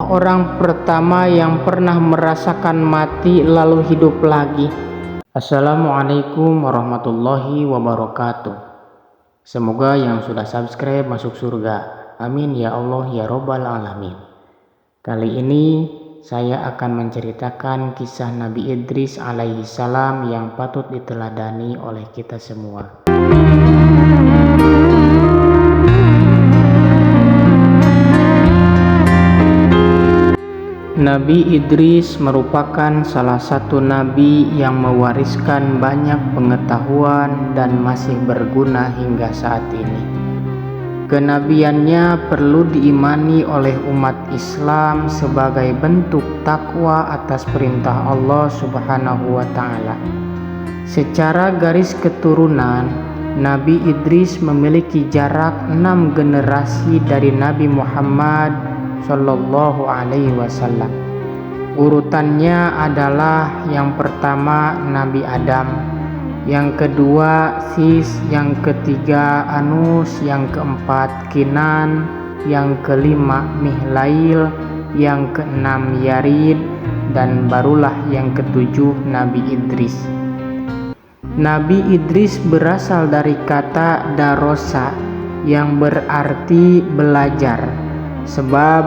orang pertama yang pernah merasakan mati lalu hidup lagi? Assalamualaikum warahmatullahi wabarakatuh. Semoga yang sudah subscribe masuk surga. Amin ya Allah ya Robbal Alamin. Kali ini saya akan menceritakan kisah Nabi Idris alaihi salam yang patut diteladani oleh kita semua. Nabi Idris merupakan salah satu nabi yang mewariskan banyak pengetahuan dan masih berguna hingga saat ini. Kenabiannya perlu diimani oleh umat Islam sebagai bentuk takwa atas perintah Allah Subhanahu wa Ta'ala. Secara garis keturunan, Nabi Idris memiliki jarak 6 generasi dari Nabi Muhammad Sallallahu Alaihi Wasallam. Urutannya adalah yang pertama Nabi Adam, yang kedua Sis, yang ketiga Anus, yang keempat Kinan, yang kelima Mihlail, yang keenam Yarid, dan barulah yang ketujuh Nabi Idris. Nabi Idris berasal dari kata darosa yang berarti belajar. Sebab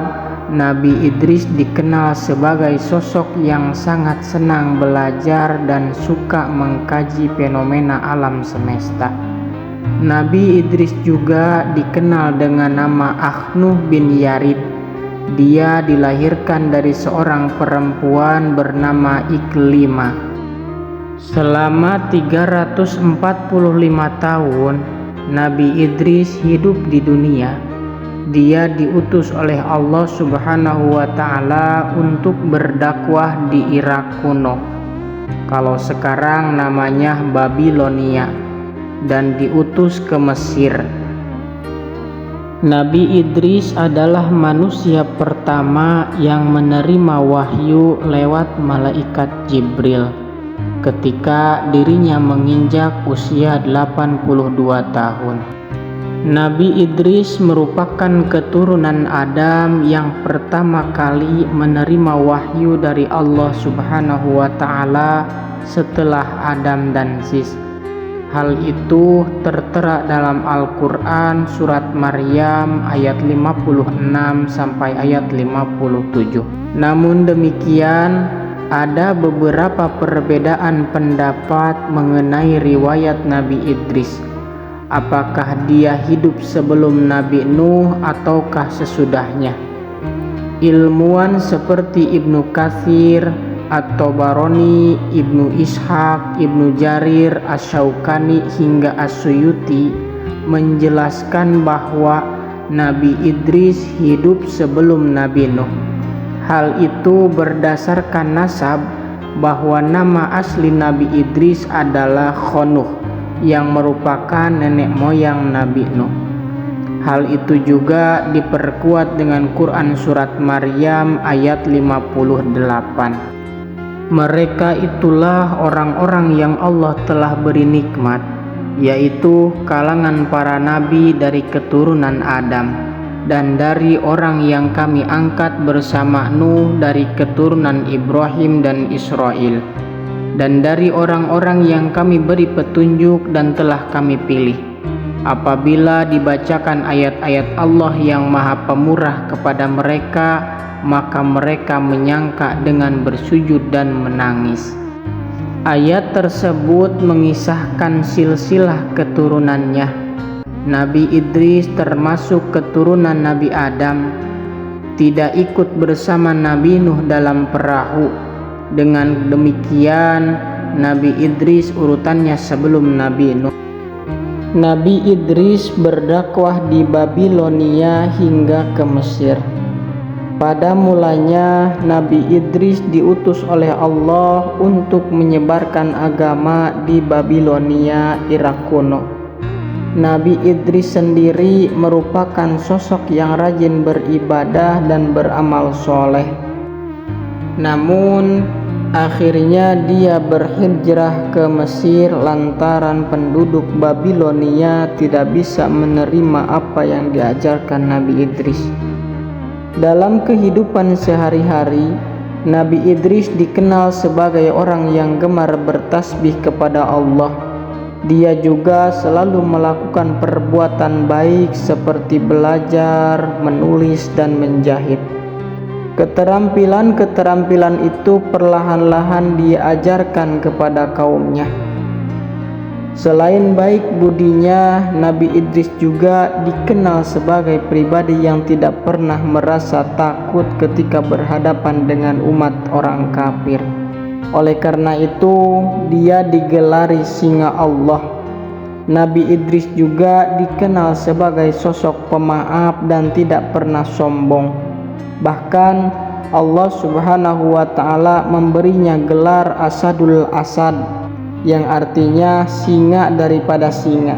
Nabi Idris dikenal sebagai sosok yang sangat senang belajar dan suka mengkaji fenomena alam semesta. Nabi Idris juga dikenal dengan nama Akhnuh bin Yarid. Dia dilahirkan dari seorang perempuan bernama Iklimah. Selama 345 tahun Nabi Idris hidup di dunia. Dia diutus oleh Allah Subhanahu wa Ta'ala untuk berdakwah di Irak kuno, kalau sekarang namanya Babilonia, dan diutus ke Mesir. Nabi Idris adalah manusia pertama yang menerima wahyu lewat malaikat Jibril ketika dirinya menginjak usia 82 tahun. Nabi Idris merupakan keturunan Adam yang pertama kali menerima wahyu dari Allah Subhanahu wa Ta'ala setelah Adam dan Sis. Hal itu tertera dalam Al-Quran surat Maryam ayat 56 sampai ayat 57. Namun demikian, ada beberapa perbedaan pendapat mengenai riwayat Nabi Idris. Apakah dia hidup sebelum Nabi Nuh ataukah sesudahnya? Ilmuwan seperti Ibnu Katsir, At-Tabarani, Ibnu Ishaq, Ibnu Jarir, Asy-Syaukani hingga As-Suyuti menjelaskan bahwa Nabi Idris hidup sebelum Nabi Nuh. Hal itu berdasarkan nasab bahwa nama asli Nabi Idris adalah Khonuh, yang merupakan nenek moyang Nabi Nuh. Hal itu juga diperkuat dengan Quran surat Maryam ayat 58. Mereka itulah orang-orang yang Allah telah beri nikmat, yaitu kalangan para nabi dari keturunan Adam, dan dari orang yang kami angkat bersama Nuh dari keturunan Ibrahim dan Israel, dan dari orang-orang yang kami beri petunjuk dan telah kami pilih. Apabila dibacakan ayat-ayat Allah yang Maha Pemurah kepada mereka, maka mereka menyangka dengan bersujud dan menangis. Ayat tersebut mengisahkan silsilah keturunannya. Nabi Idris termasuk keturunan Nabi Adam, tidak ikut bersama Nabi Nuh dalam perahu. Dengan demikian, Nabi Idris urutannya sebelum Nabi Nuh. Nabi Idris berdakwah di Babilonia hingga ke Mesir. Pada mulanya, Nabi Idris diutus oleh Allah untuk menyebarkan agama di Babilonia, Irak kuno. Nabi Idris sendiri merupakan sosok yang rajin beribadah dan beramal soleh. Namun akhirnya dia berhijrah ke Mesir lantaran penduduk Babilonia tidak bisa menerima apa yang diajarkan Nabi Idris. Dalam kehidupan sehari-hari, Nabi Idris dikenal sebagai orang yang gemar bertasbih kepada Allah. Dia juga selalu melakukan perbuatan baik seperti belajar, menulis, dan menjahit. Keterampilan-keterampilan itu perlahan-lahan dia ajarkan kepada kaumnya. Selain baik budinya, Nabi Idris juga dikenal sebagai pribadi yang tidak pernah merasa takut ketika berhadapan dengan umat orang kafir. Oleh karena itu, dia digelari singa Allah. Nabi Idris juga dikenal sebagai sosok pemaaf dan tidak pernah sombong. Bahkan Allah Subhanahu wa Ta'ala memberinya gelar Asadul Asad, yang artinya singa daripada singa,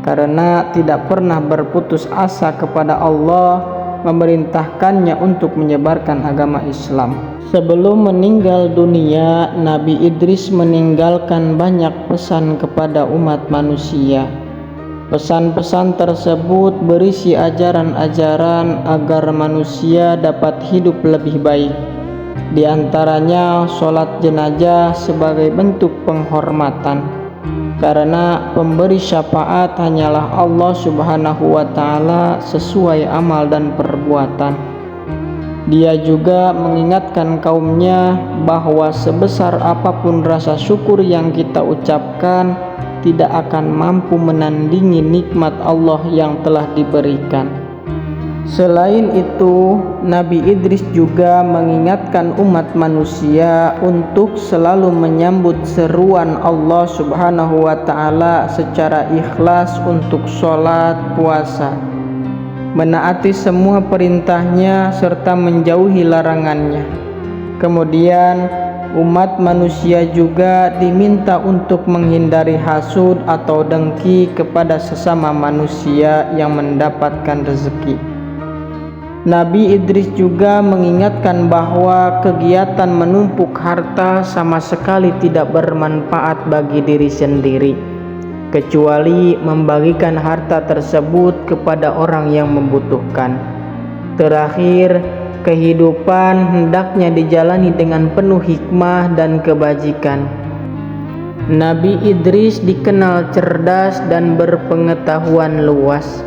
karena tidak pernah berputus asa kepada Allah memerintahkannya untuk menyebarkan agama Islam. Sebelum meninggal dunia, Nabi Idris meninggalkan banyak pesan kepada umat manusia. Pesan-pesan tersebut berisi ajaran-ajaran agar manusia dapat hidup lebih baik. Di antaranya sholat jenazah sebagai bentuk penghormatan, karena pemberi syafaat hanyalah Allah Subhanahu wa Ta'ala sesuai amal dan perbuatan. Dia juga mengingatkan kaumnya bahwa sebesar apapun rasa syukur yang kita ucapkan, tidak akan mampu menandingi nikmat Allah yang telah diberikan. Selain itu, Nabi Idris juga mengingatkan umat manusia untuk selalu menyambut seruan Allah Subhanahu wa Ta'ala secara ikhlas untuk sholat, puasa, menaati semua perintahnya serta menjauhi larangannya. Kemudian umat manusia juga diminta untuk menghindari hasud atau dengki kepada sesama manusia yang mendapatkan rezeki. Nabi Idris juga mengingatkan bahwa kegiatan menumpuk harta sama sekali tidak bermanfaat bagi diri sendiri, kecuali membagikan harta tersebut kepada orang yang membutuhkan. Terakhir, kehidupan hendaknya dijalani dengan penuh hikmah dan kebajikan. Nabi Idris dikenal cerdas dan berpengetahuan luas.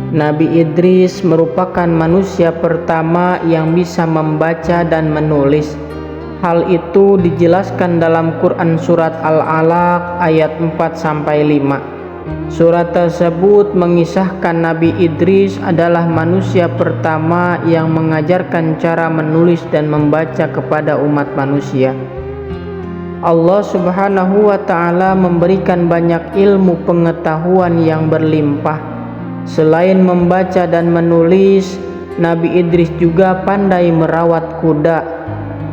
Nabi Idris merupakan manusia pertama yang bisa membaca dan menulis. Hal itu dijelaskan dalam Quran Surat Al-Alaq ayat 4-5. Surat tersebut mengisahkan Nabi Idris adalah manusia pertama yang mengajarkan cara menulis dan membaca kepada umat manusia. Allah Subhanahu wa Ta'ala memberikan banyak ilmu pengetahuan yang berlimpah. Selain membaca dan menulis, Nabi Idris juga pandai merawat kuda,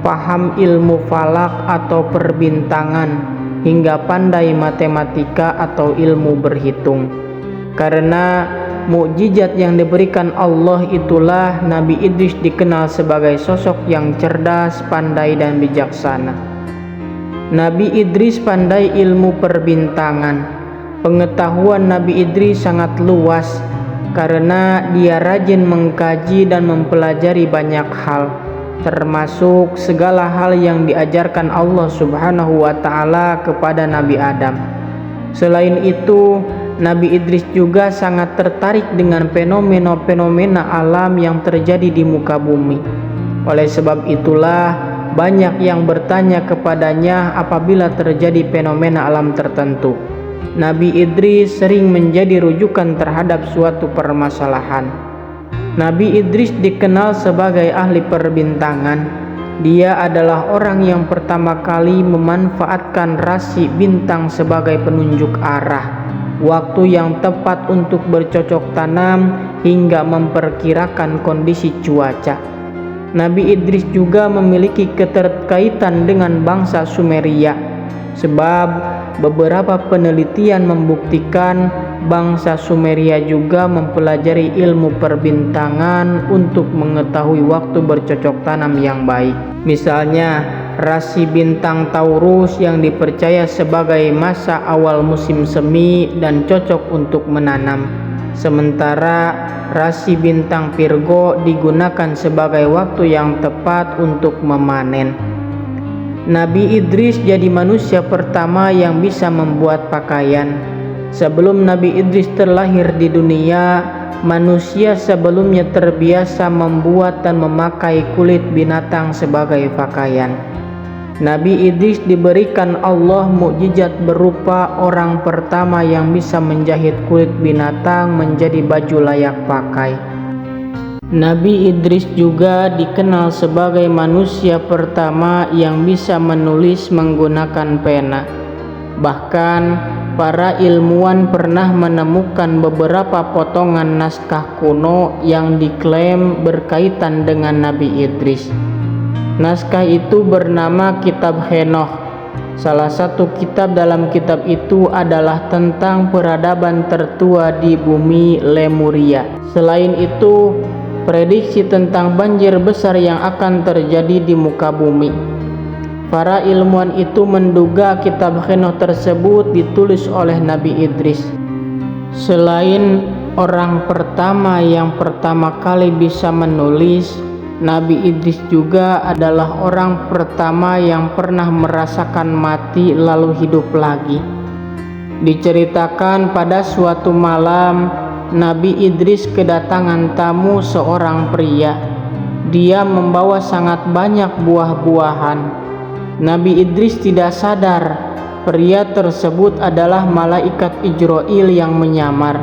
paham ilmu falak atau perbintangan, hingga pandai matematika atau ilmu berhitung. Karena mukjizat yang diberikan Allah itulah Nabi Idris dikenal sebagai sosok yang cerdas, pandai, dan bijaksana. Nabi Idris pandai ilmu perbintangan. Pengetahuan Nabi Idris sangat luas karena dia rajin mengkaji dan mempelajari banyak hal, termasuk segala hal yang diajarkan Allah Subhanahu wa Ta'ala kepada Nabi Adam. Selain itu, Nabi Idris juga sangat tertarik dengan fenomena-fenomena alam yang terjadi di muka bumi. Oleh sebab itulah banyak yang bertanya kepadanya apabila terjadi fenomena alam tertentu. Nabi Idris sering menjadi rujukan terhadap suatu permasalahan. Nabi Idris dikenal sebagai ahli perbintangan. Dia adalah orang yang pertama kali memanfaatkan rasi bintang sebagai penunjuk arah, waktu yang tepat untuk bercocok tanam, hingga memperkirakan kondisi cuaca. Nabi Idris juga memiliki keterkaitan dengan bangsa Sumeria, sebab beberapa penelitian membuktikan bangsa Sumeria juga mempelajari ilmu perbintangan untuk mengetahui waktu bercocok tanam yang baik. Misalnya, rasi bintang Taurus yang dipercaya sebagai masa awal musim semi dan cocok untuk menanam. sementara rasi bintang Virgo digunakan sebagai waktu yang tepat untuk memanen. Nabi Idris jadi manusia pertama yang bisa membuat pakaian. Sebelum Nabi Idris terlahir di dunia, manusia sebelumnya terbiasa membuat dan memakai kulit binatang sebagai pakaian. Nabi Idris diberikan Allah mukjizat berupa orang pertama yang bisa menjahit kulit binatang menjadi baju layak pakai. Nabi Idris juga dikenal sebagai manusia pertama yang bisa menulis menggunakan pena. Bahkan para ilmuwan pernah menemukan beberapa potongan naskah kuno yang diklaim berkaitan dengan Nabi Idris. Naskah itu bernama Kitab Henoh. Salah satu kitab dalam kitab itu adalah tentang peradaban tertua di bumi Lemuria. Selain itu, prediksi tentang banjir besar yang akan terjadi di muka bumi. Para ilmuwan itu menduga kitab Henoh tersebut ditulis oleh Nabi Idris. Selain orang pertama yang pertama kali bisa menulis, Nabi Idris juga adalah orang pertama yang pernah merasakan mati lalu hidup lagi. Diceritakan pada suatu malam, Nabi Idris kedatangan tamu seorang pria. Dia membawa sangat banyak buah-buahan. Nabi Idris tidak sadar pria tersebut adalah malaikat Ijroil yang menyamar.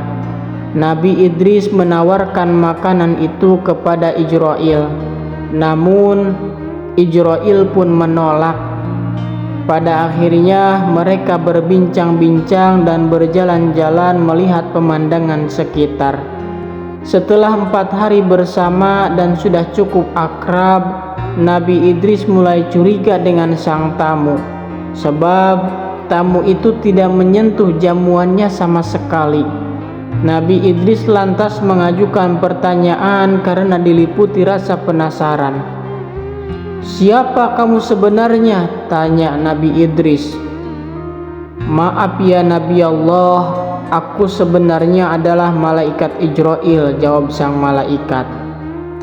Nabi Idris menawarkan makanan itu kepada Ijroil, namun Ijroil pun menolak. Pada akhirnya mereka berbincang-bincang dan berjalan-jalan melihat pemandangan sekitar. Setelah 4 hari bersama dan sudah cukup akrab, Nabi Idris mulai curiga dengan sang tamu, sebab tamu itu tidak menyentuh jamuannya sama sekali. Nabi Idris lantas mengajukan pertanyaan karena diliputi rasa penasaran. "Siapa kamu sebenarnya?" tanya Nabi Idris. "Maaf ya Nabi Allah, aku sebenarnya adalah malaikat Ijroil," jawab sang malaikat.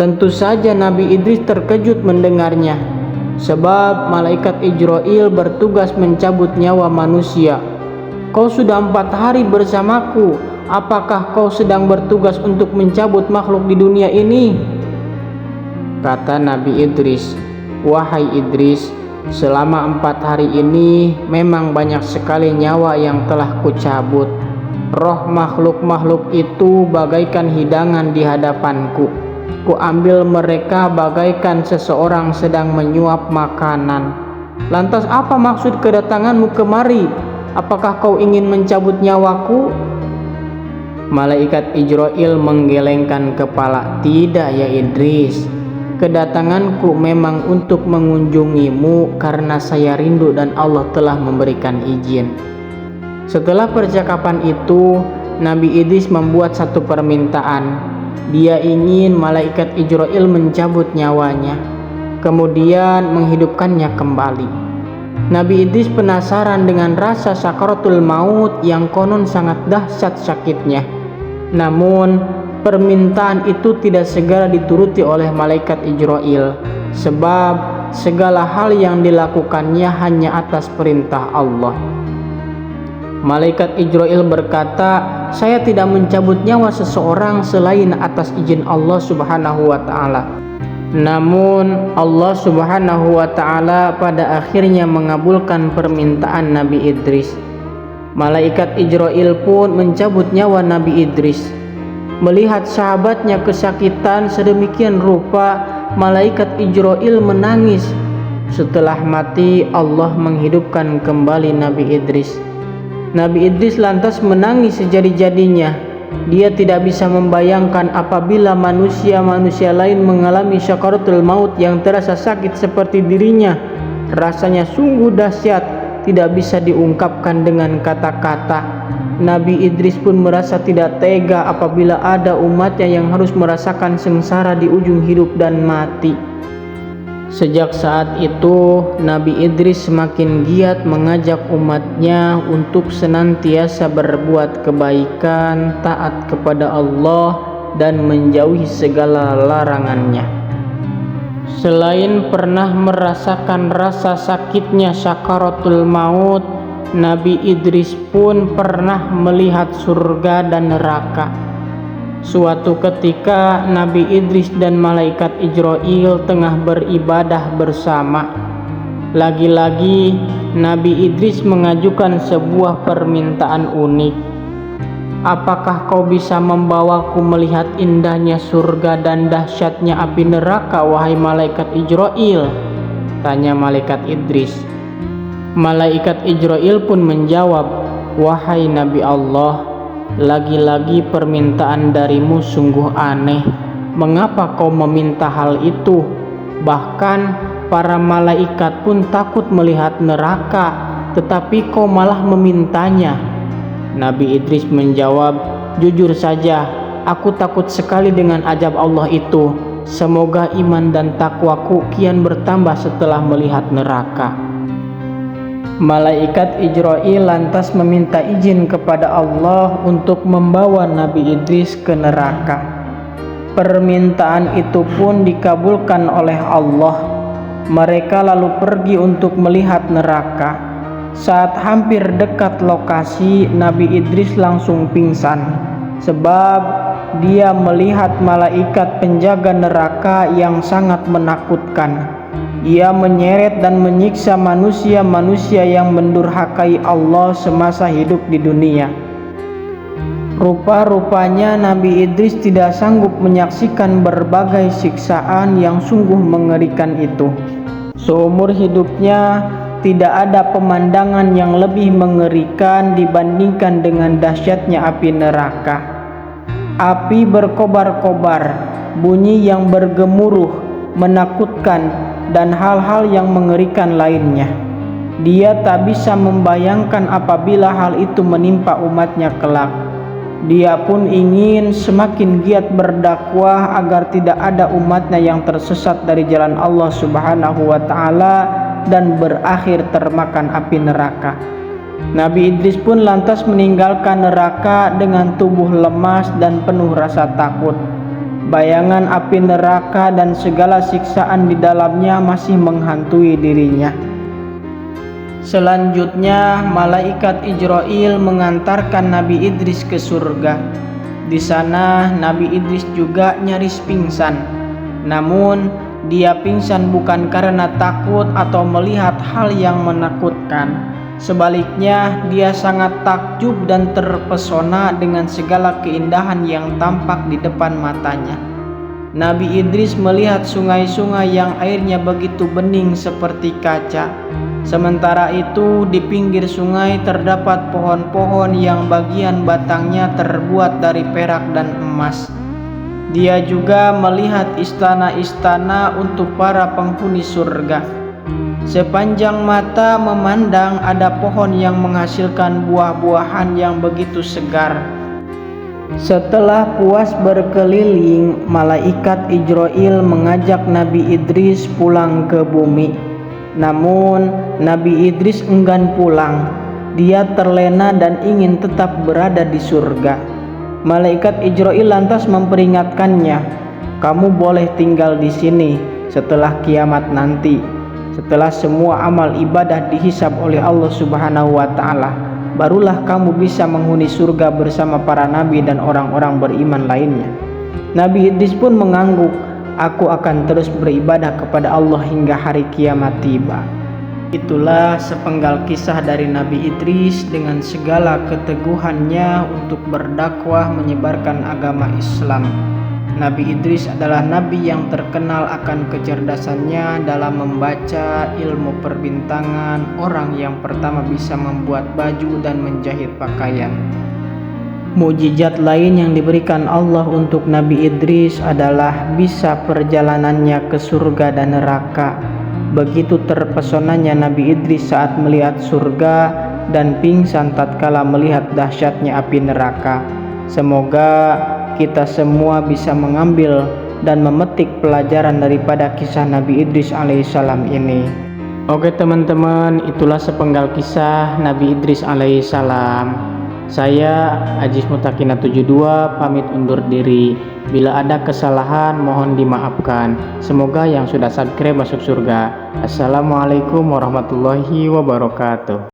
Tentu saja Nabi Idris terkejut mendengarnya, sebab malaikat Ijroil bertugas mencabut nyawa manusia. "Kau sudah 4 hari bersamaku, apakah kau sedang bertugas untuk mencabut makhluk di dunia ini?" Kata Nabi Idris, "Wahai Idris, selama 4 hari ini memang banyak sekali nyawa yang telah kucabut. Roh makhluk-makhluk itu bagaikan hidangan di hadapanku. Kuambil mereka bagaikan seseorang sedang menyuap makanan. Lantas apa maksud kedatanganmu kemari? Apakah kau ingin mencabut nyawaku?" Malaikat Ijroil menggelengkan kepala. "Tidak ya Idris, kedatanganku memang untuk mengunjungimu karena saya rindu dan Allah telah memberikan izin." Setelah percakapan itu, Nabi Idris membuat satu permintaan. Dia ingin malaikat Ijroil mencabut nyawanya, kemudian menghidupkannya kembali. Nabi Idris penasaran dengan rasa sakaratul maut yang konon sangat dahsyat sakitnya. Namun permintaan itu tidak segera dituruti oleh malaikat Ijroil, sebab segala hal yang dilakukannya hanya atas perintah Allah. Malaikat Ijroil berkata, "Saya tidak mencabut nyawa seseorang selain atas izin Allah Subhanahu wa Ta'ala." Namun Allah Subhanahu wa Ta'ala pada akhirnya mengabulkan permintaan Nabi Idris. Malaikat Ijroil pun mencabut nyawa Nabi Idris. Melihat sahabatnya kesakitan sedemikian rupa, malaikat Ijroil menangis. Setelah mati, Allah menghidupkan kembali Nabi Idris. Nabi Idris lantas menangis sejadi-jadinya. Dia tidak bisa membayangkan apabila manusia-manusia lain mengalami sakaratul maut yang terasa sakit seperti dirinya. Rasanya sungguh dahsyat, tidak bisa diungkapkan dengan kata-kata. Nabi Idris pun merasa tidak tega apabila ada umatnya yang harus merasakan sengsara di ujung hidup dan mati. Sejak saat itu, Nabi Idris semakin giat mengajak umatnya untuk senantiasa berbuat kebaikan, taat kepada Allah, dan menjauhi segala larangannya. Selain pernah merasakan rasa sakitnya sakaratul maut, Nabi Idris pun pernah melihat surga dan neraka. Suatu ketika Nabi Idris dan malaikat Ijrail tengah beribadah bersama. Lagi-lagi Nabi Idris mengajukan sebuah permintaan unik. "Apakah kau bisa membawaku melihat indahnya surga dan dahsyatnya api neraka, wahai malaikat Ijrail?" tanya malaikat Idris. Malaikat Ijrail pun menjawab, "Wahai Nabi Allah, lagi-lagi permintaan darimu sungguh aneh. Mengapa kau meminta hal itu? Bahkan para malaikat pun takut melihat neraka, tetapi kau malah memintanya." Nabi Idris menjawab, "Jujur saja, aku takut sekali dengan azab Allah itu. Semoga iman dan takwaku kian bertambah setelah melihat neraka." Malaikat Ijrail lantas meminta izin kepada Allah untuk membawa Nabi Idris ke neraka. Permintaan itu pun dikabulkan oleh Allah. Mereka lalu pergi untuk melihat neraka. Saat hampir dekat lokasi, Nabi Idris langsung pingsan, sebab dia melihat malaikat penjaga neraka yang sangat menakutkan. Ia menyeret dan menyiksa manusia-manusia yang mendurhakai Allah semasa hidup di dunia. Rupa-rupanya Nabi Idris tidak sanggup menyaksikan berbagai siksaan yang sungguh mengerikan itu. Seumur hidupnya tidak ada pemandangan yang lebih mengerikan dibandingkan dengan dahsyatnya api neraka. Api berkobar-kobar, bunyi yang bergemuruh, menakutkan, dan hal-hal yang mengerikan lainnya. Dia tak bisa membayangkan apabila hal itu menimpa umatnya kelak. Dia pun ingin semakin giat berdakwah agar tidak ada umatnya yang tersesat dari jalan Allah Subhanahu wa Ta'ala dan berakhir termakan api neraka. Nabi Idris pun lantas meninggalkan neraka dengan tubuh lemas dan penuh rasa takut. Bayangan api neraka dan segala siksaan di dalamnya masih menghantui dirinya. Selanjutnya, malaikat Ijrail mengantarkan Nabi Idris ke surga. Di sana, Nabi Idris juga nyaris pingsan. Namun, dia pingsan bukan karena takut atau melihat hal yang menakutkan. Sebaliknya, dia sangat takjub dan terpesona dengan segala keindahan yang tampak di depan matanya. Nabi Idris melihat sungai-sungai yang airnya begitu bening seperti kaca. Sementara itu, di pinggir sungai terdapat pohon-pohon yang bagian batangnya terbuat dari perak dan emas. Dia juga melihat istana-istana untuk para penghuni surga. Sepanjang mata memandang ada pohon yang menghasilkan buah-buahan yang begitu segar. Setelah puas berkeliling, malaikat Ijrail mengajak Nabi Idris pulang ke bumi. Namun Nabi Idris enggan pulang. Dia terlena dan ingin tetap berada di surga. Malaikat Ijrail lantas memperingatkannya, "Kamu boleh tinggal di sini setelah kiamat nanti. Setelah semua amal ibadah dihisab oleh Allah Subhanahu wa Ta'ala, barulah kamu bisa menghuni surga bersama para nabi dan orang-orang beriman lainnya." Nabi Idris pun mengangguk, "Aku akan terus beribadah kepada Allah hingga hari kiamat tiba." Itulah sepenggal kisah dari Nabi Idris dengan segala keteguhannya untuk berdakwah menyebarkan agama Islam. Nabi Idris adalah nabi yang terkenal akan kecerdasannya dalam membaca ilmu perbintangan, orang yang pertama bisa membuat baju dan menjahit pakaian. Mukjizat lain yang diberikan Allah untuk Nabi Idris adalah bisa perjalanannya ke surga dan neraka. Begitu terpesonanya Nabi Idris saat melihat surga dan pingsan tatkala melihat dahsyatnya api neraka. Semoga kita semua bisa mengambil dan memetik pelajaran daripada kisah Nabi Idris alaihissalam ini. Oke teman-teman, itulah sepenggal kisah Nabi Idris alaihissalam. Saya Ajis Mutakina 72 pamit undur diri. Bila ada kesalahan mohon dimaafkan. Semoga yang sudah subscribe masuk surga. Assalamualaikum warahmatullahi wabarakatuh.